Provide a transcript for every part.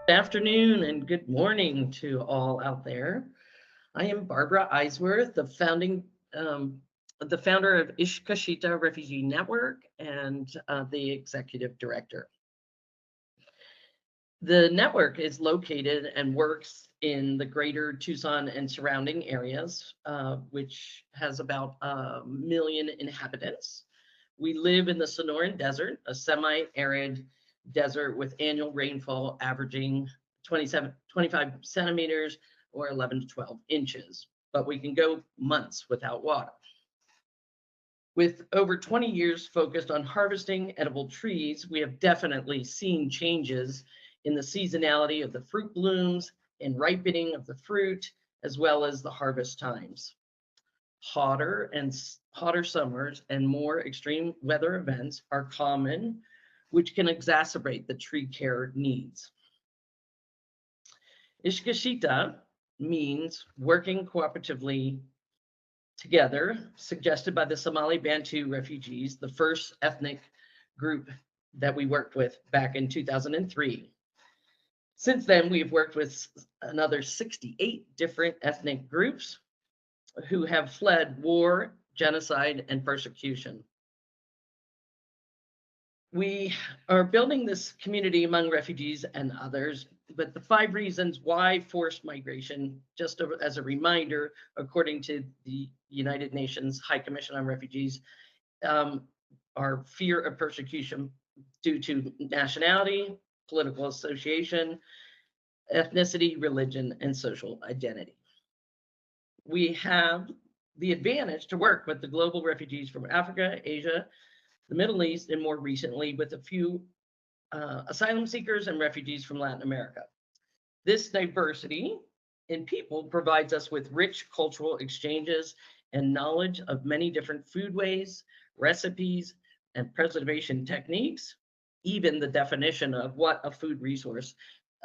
Good afternoon and good morning to all out there. I am Barbara Eiswerth, the founder of Ishkashita Refugee Network and the executive director. The network is located and works in the greater Tucson and surrounding areas, which has about 1 million inhabitants. We live in the Sonoran Desert, a semi-arid desert with annual rainfall averaging 25 centimeters or 11 to 12 inches, but we can go months without water. With over 20 years focused on harvesting edible trees, we have definitely seen changes in the seasonality of the fruit blooms and ripening of the fruit, as well as the harvest times. Hotter summers and more extreme weather events are common, which can exacerbate the tree care needs. Ishkashita means working cooperatively together, suggested by the Somali Bantu refugees, the first ethnic group that we worked with back in 2003. Since then, we've worked with another 68 different ethnic groups who have fled war, genocide, and persecution. We are building this community among refugees and others, but the 5 reasons why forced migration, just as a reminder, according to the United Nations High Commission on Refugees, are fear of persecution due to nationality, political association, ethnicity, religion, and social identity. We have the advantage to work with the global refugees from Africa, Asia, the Middle East, and more recently with a few asylum seekers and refugees from Latin America. This diversity in people provides us with rich cultural exchanges and knowledge of many different foodways, recipes, and preservation techniques, even the definition of what a food resource,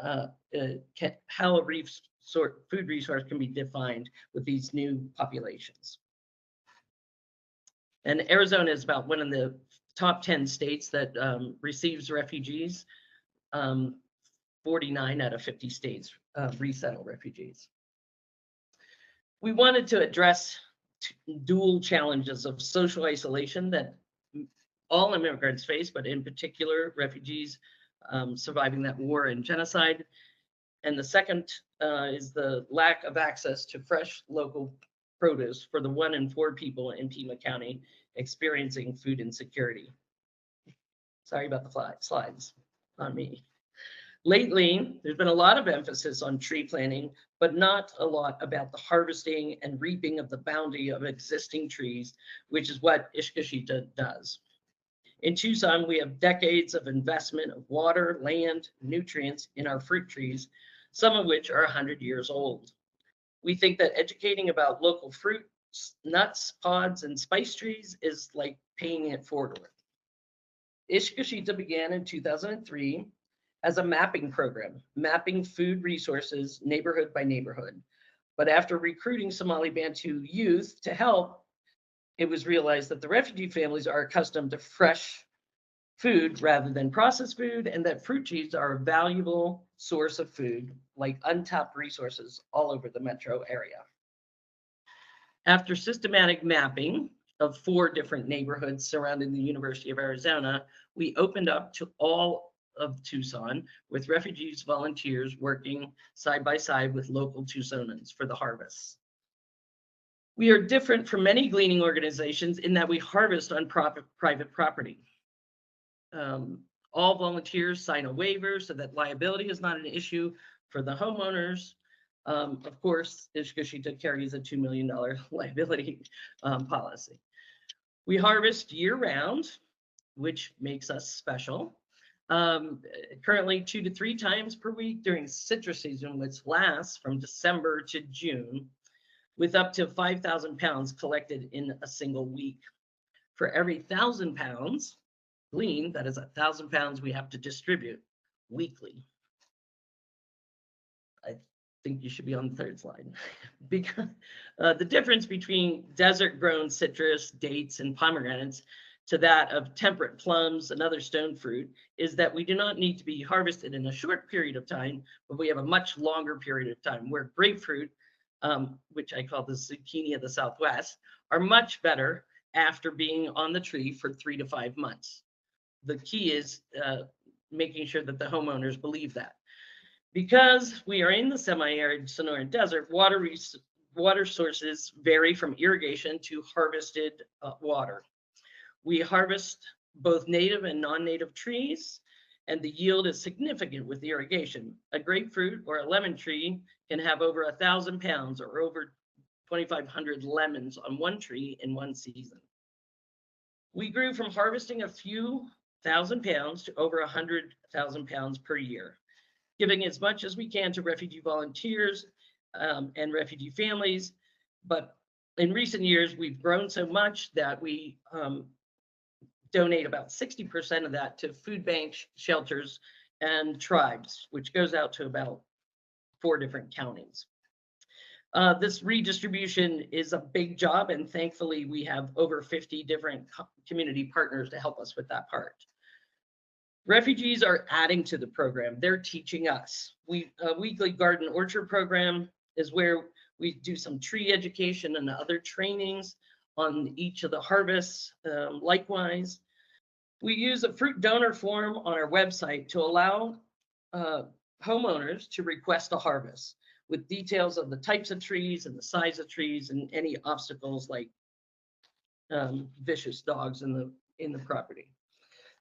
how a food resource can be defined with these new populations. And Arizona is about one of the top 10 states that receives refugees. 49 out of 50 states resettle refugees. We wanted to address dual challenges of social isolation that all immigrants face, but in particular refugees surviving that war and genocide. And the second is the lack of access to fresh local produce for the 1 in 4 people in Pima County experiencing food insecurity. Sorry about the slides, on me. Lately, there's been a lot of emphasis on tree planting, but not a lot about the harvesting and reaping of the bounty of existing trees, which is what Ishkashita does. In Tucson, we have decades of investment of water, land, nutrients in our fruit trees, some of which are 100 years old. We think that educating about local fruits, nuts, pods, and spice trees is like paying it forward. Ishkashita began in 2003 as a mapping program, mapping food resources neighborhood by neighborhood. But after recruiting Somali Bantu youth to help, it was realized that the refugee families are accustomed to fresh food rather than processed food, and that fruit trees are a valuable source of food, like untapped resources all over the metro area. After systematic mapping of 4 different neighborhoods surrounding the University of Arizona, we opened up to all of Tucson with refugees volunteers working side by side with local Tucsonans for the harvests. We are different from many gleaning organizations in that we harvest on private property. All volunteers sign a waiver so that liability is not an issue for the homeowners. Of course, Ishkashita carries a $2 million liability policy. We harvest year-round, which makes us special. Currently 2 to 3 times per week during citrus season, which lasts from December to June, with up to 5,000 pounds collected in a single week. For every 1,000 pounds gleaned, that is 1,000 pounds we have to distribute weekly. I think you should be on the 3rd slide. Because the difference between desert-grown citrus, dates, and pomegranates to that of temperate plums and other stone fruit is that we do not need to be harvested in a short period of time, but we have a much longer period of time, where grapefruit, which I call the zucchini of the Southwest, are much better after being on the tree for 3 to 5 months. The key is making sure that the homeowners believe that. Because we are in the semi-arid Sonoran Desert, water sources vary from irrigation to harvested water. We harvest both native and non-native trees, and the yield is significant with irrigation. A grapefruit or a lemon tree can have over 1,000 pounds or over 2,500 lemons on one tree in one season. We grew from harvesting a few thousand pounds to over 100,000 pounds per year, giving as much as we can to refugee volunteers and refugee families. But in recent years, we've grown so much that we donate about 60% of that to food banks, shelters, and tribes, which goes out to about 4 different counties. This redistribution is a big job, and thankfully we have over 50 different community partners to help us with that part. Refugees are adding to the program. They're teaching us. A weekly garden orchard program is where we do some tree education and other trainings on each of the harvests. Likewise, we use a fruit donor form on our website to allow homeowners to request a harvest with details of the types of trees and the size of trees and any obstacles like vicious dogs in the property.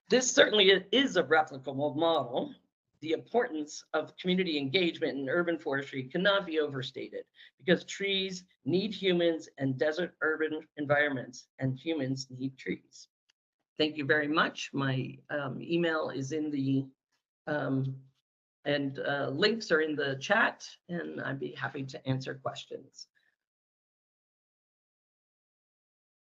This certainly is a replicable model. The importance of community engagement in urban forestry cannot be overstated, because trees need humans and desert urban environments, and humans need trees. Thank you very much. My email is in the, links are in the chat, and I'd be happy to answer questions.